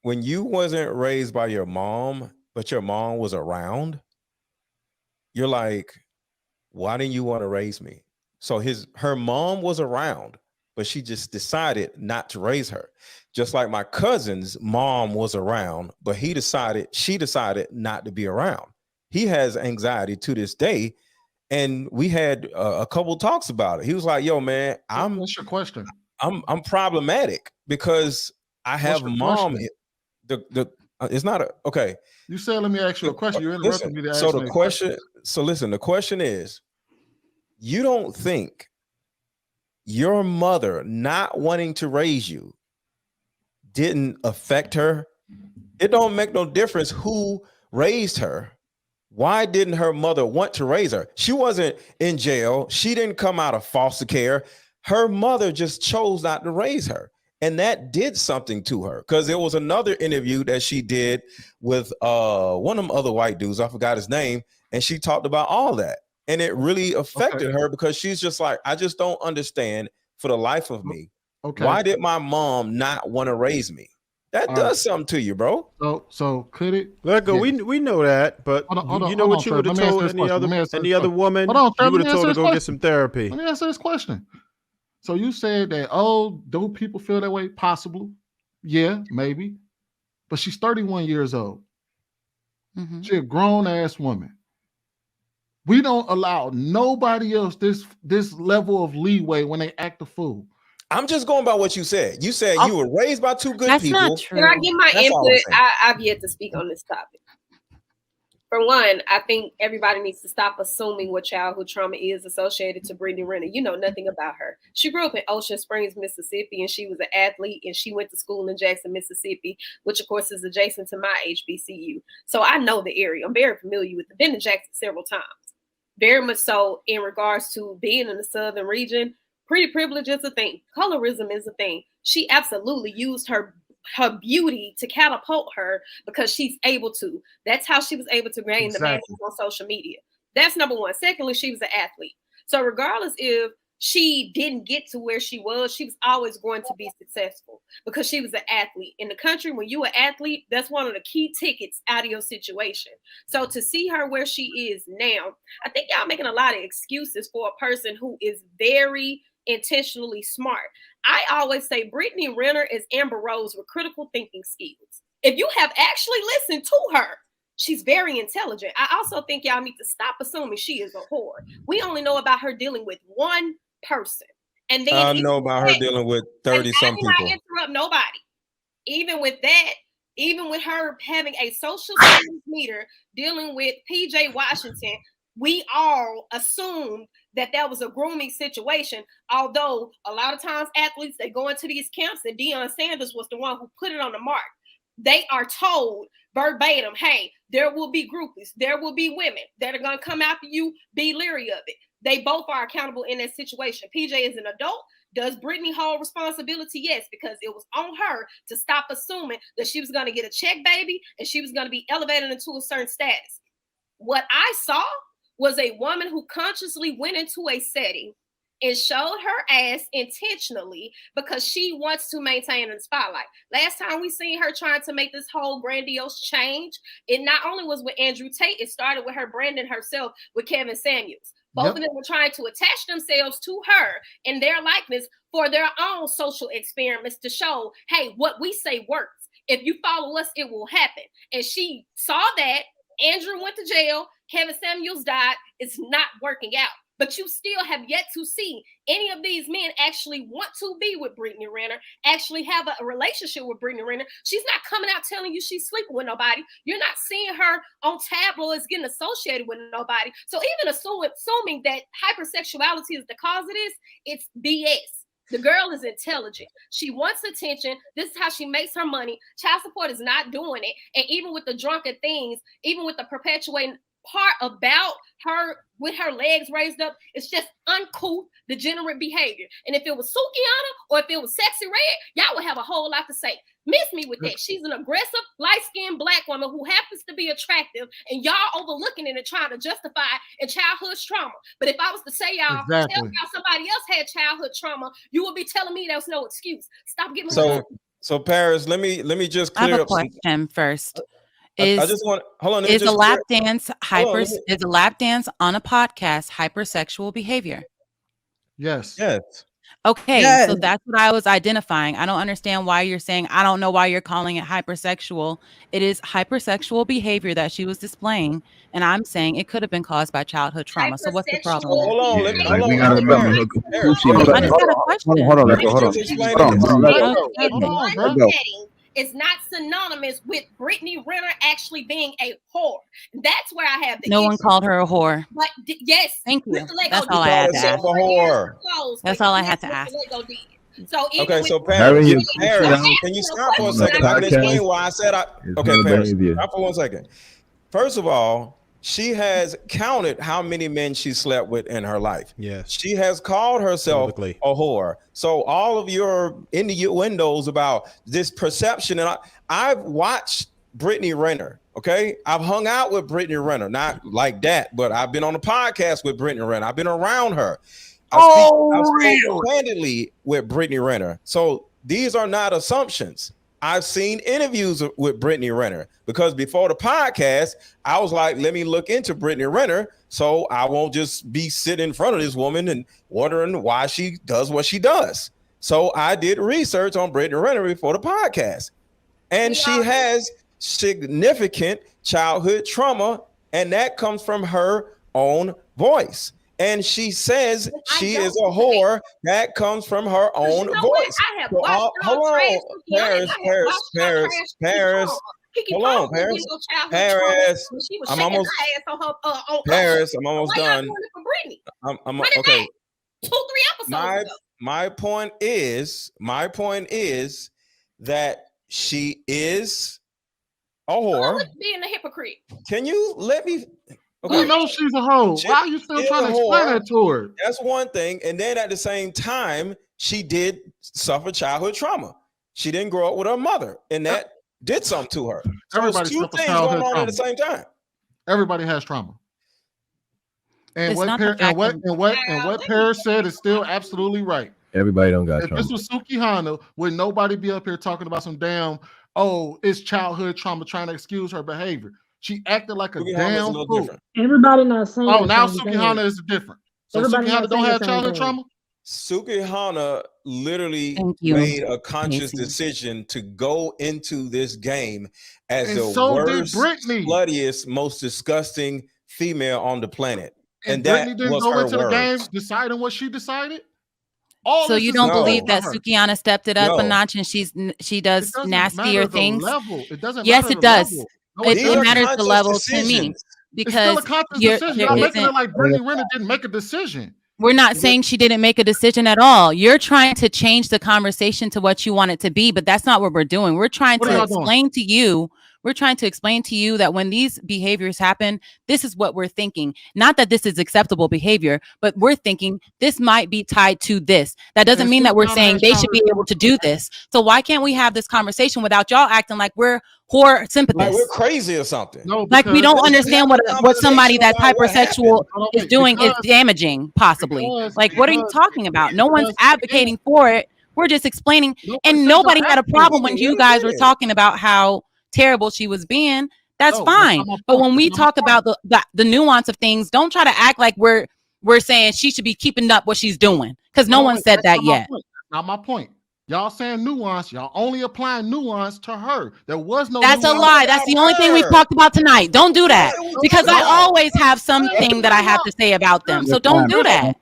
when you wasn't raised by your mom, but your mom was around, you're like, why didn't you want to raise me? So her mom was around, but she just decided not to raise her. Just like my cousin's mom was around, but she decided not to be around. He has anxiety to this day, and we had a couple talks about it. He was like, "Yo, man, What's your question? I'm problematic because I What's have your mom. question? The It's not a okay. You said, let me ask you a question. You Listen, interrupted me to so ask the me a question. question. So listen, the question is, you don't think your mother not wanting to raise you didn't affect her? It don't make no difference who raised her. Why didn't her mother want to raise her? She wasn't in jail. She didn't come out of foster care. Her mother just chose not to raise her. And that did something to her, because there was another interview that she did with one of them other white dudes. I forgot his name. And she talked about all that. And it really Okay. affected her, because she's just like, I just don't understand for the life of me. Okay. Why did my mom not want to raise me? That All right. does something to you, bro. So could it? Let go. Yes. We know that, but you know Hold on, what you sir. would have Let me answer told this question. Let me answer this any other question. Hold woman? on, sir. You Let would me have told answer her this go get question. some therapy. Let me answer this question. So you said that, oh, do people feel that way? Possibly. Yeah, maybe. But she's 31 years old. Mm-hmm. She's a grown ass woman. We don't allow nobody else this level of leeway when they act a fool. I'm just going by what you said. You said I'm, you were raised by two good That's not people. Can I true. give my That's all I'm input? saying. I've yet to speak on this topic. For one, I think everybody needs to stop assuming what childhood trauma is associated to Brittany Renner. You know nothing about her. She grew up in Ocean Springs, Mississippi, and she was an athlete, and she went to school in Jackson, Mississippi, which of course is adjacent to my HBCU. So I know the area. I'm very familiar with it. Been to Jackson several times. Very much so in regards to being in the southern region. Pretty privilege is a thing. Colorism is a thing. She absolutely used her beauty to catapult her because she's able to. That's how she was able to gain the masses on social media. That's number one. Secondly, she was an athlete. So regardless if she didn't get to where she was always going to be successful because she was an athlete. In the country, when you're an athlete, that's one of the key tickets out of your situation. So to see her where she is now, I think y'all making a lot of excuses for a person who is very intentionally smart. I always say Brittany Renner is Amber Rose with critical thinking skills. If you have actually listened to her, she's very intelligent. I also think y'all need to stop assuming she is a whore. We only know about her dealing with one person. And then I know about her dealing with 30 some people. I interrupt nobody. Even with that, even with her having a social studies leader dealing with PJ Washington, we all assumed that was a grooming situation. Although a lot of times athletes, they go into these camps, and Deion Sanders was the one who put it on the mark. They are told verbatim, hey, there will be groupies. There will be women that are going to come after you. Be leery of it. They both are accountable in that situation. PJ is an adult. Does Brittany hold responsibility? Yes, because it was on her to stop assuming that she was going to get a check baby and she was going to be elevated into a certain status. What I saw was a woman who consciously went into a setting and showed her ass intentionally because she wants to maintain in the spotlight. Last time we seen her trying to make this whole grandiose change, it not only was with Andrew Tate, it started with her branding herself with Kevin Samuels. Both of them were trying to attach themselves to her and their likeness for their own social experiments to show, hey, what we say works. If you follow us, it will happen. And she saw that. Andrew went to jail. Kevin Samuels died. It's not working out. But you still have yet to see any of these men actually want to be with Brittany Renner, actually have a relationship with Brittany Renner. She's not coming out telling you she's sleeping with nobody. You're not seeing her on tabloids getting associated with nobody. So even assuming that hypersexuality is the cause of this, it's BS. The girl is intelligent. She wants attention. This is how she makes her money. Child support is not doing it. And even with the drunken things, even with the perpetuating part about her with her legs raised up, it's just uncouth, degenerate behavior. And if it was Sukiana or if it was Sexy Red, y'all would have a whole lot to say. Miss me with that. She's an aggressive, light-skinned black woman who happens to be attractive, and y'all overlooking it and trying to justify in childhood trauma. But if I was to say tell y'all somebody else had childhood trauma, you would be telling me there's no excuse. Stop giving me So Paris, let me just I have clear a up some. question first. I just want hold on. Let me Is a just lap clear- dance hold on, let me- is a lap dance on a podcast hypersexual behavior? Yes. Yes. Okay, Yes. so that's what I was identifying. I don't understand why you're saying, I don't know why you're calling it hypersexual. It is hypersexual behavior that she was displaying, and I'm saying it could have been caused by childhood trauma. So what's the problem? Hold on. Yeah, Let me, like, hold we on. gotta Let me- remember Paris, who Paris, she was. I just got a question. Hold on, let me hold on. just explain Hold on, this. hold on. Let Okay. go. In Hold on, one bro. setting is not synonymous with Brittany Renner actually being a whore. That's where I have the No issue. one called her a whore. But yes, Thank you. Mr. Lego That's did. all I Call had to herself ask. a whore. That's all I had to Mr. ask. Lego did. So even Okay, with so Having Paris, your Paris, down can you stop for a on second? the I can explain podcast why I said I. is Okay, her Paris, behavior. stop for 1 second. First of all, she has counted how many men she slept with in her life. Yes. She has called herself Publicly. a whore. So all of your innuendos about this perception, and I've watched Brittany Renner. Okay, I've hung out with Brittany Renner, not like that, but I've been on a podcast with Brittany Renner. I've been around her. I speak candidly with Brittany Renner. So these are not assumptions. I've seen interviews with Brittany Renner because before the podcast, I was like, let me look into Brittany Renner so I won't just be sitting in front of this woman and wondering why she does what she does. So I did research on Brittany Renner before the podcast. And she has significant childhood trauma, and that comes from her own voice. And she says she is a whore. That comes from her own voice. I have So watched hold on, Paris. Hold on, Paris. Paris, I'm almost. Paris, I'm almost done. I'm okay. 2-3 episodes ago. My point is that she is a whore. Being a hypocrite. Can you let me? We know she's a hoe. Why are you still trying to explain that to her? That's one thing. And then at the same time, she did suffer childhood trauma. She didn't grow up with her mother, and that did something to her. So Everybody it's two suffers things childhood going on trauma. at the same time. Everybody has trauma. And It's what not the fact what Paris said is still absolutely right. Everybody don't got If trauma. this was Suki Hana, would nobody be up here talking about some damn, it's childhood trauma trying to excuse her behavior? She acted like a Suki Hana's damn a little fool. different. Everybody not saying. Oh, the now same Suki thing. Hana is different. So Everybody Suki Hana not don't saying the have same childhood thing. trauma? Suki Hana literally Thank you, made a conscious Casey. decision to go into this game as And the so did worst, Brittany. bloodiest, most disgusting female on the planet. And that Brittany didn't was go her into the game words. deciding what she decided? All So this you is don't No. believe that her. Sukiana stepped it up a No. notch and she It does doesn't nastier matter the things? level. It doesn't Yes, matter it the does. level. No, These It are matters the conscious level to me decisions. It's still because a conscious there decision. You're not making it isn't. like Brittany Renner didn't make a decision. We're not saying she didn't make a decision at all. You're trying to change the conversation to what you want it to be, but that's not what we're doing. We're trying What are to y'all doing? explain to you. We're trying to explain to you that when these behaviors happen, this is what we're thinking. Not that this is acceptable behavior, but we're thinking this might be tied to this. That doesn't And mean that we're Sukiana saying has they should be childhood able to do this. So why can't we have this conversation without y'all acting like we're whore Like sympathists? we're crazy or something. No, Like we because- don't Let's just understand have a what somebody that's conversation about what hypersexual Hold on, is wait, doing is because- damaging, possibly. because- Like, what are you because- talking about? No one's because- advocating for it. We're just explaining. Nobody And said nobody y'all had a acting. problem when We you can guys get were it. talking about how terrible she was being. That's No, that's fine. not my But point. when we That's not talk my about the nuance of things, don't try to act like we're saying she should be keeping up what she's doing, because no Hold on, one wait, said that's that not my yet. point. Not my point. Y'all saying nuance. Y'all only applying nuance to her. There was no That's a nuance. lie. That's the only thing we've talked about tonight. Don't do that, because I always have something that I have to say about them. So don't do that.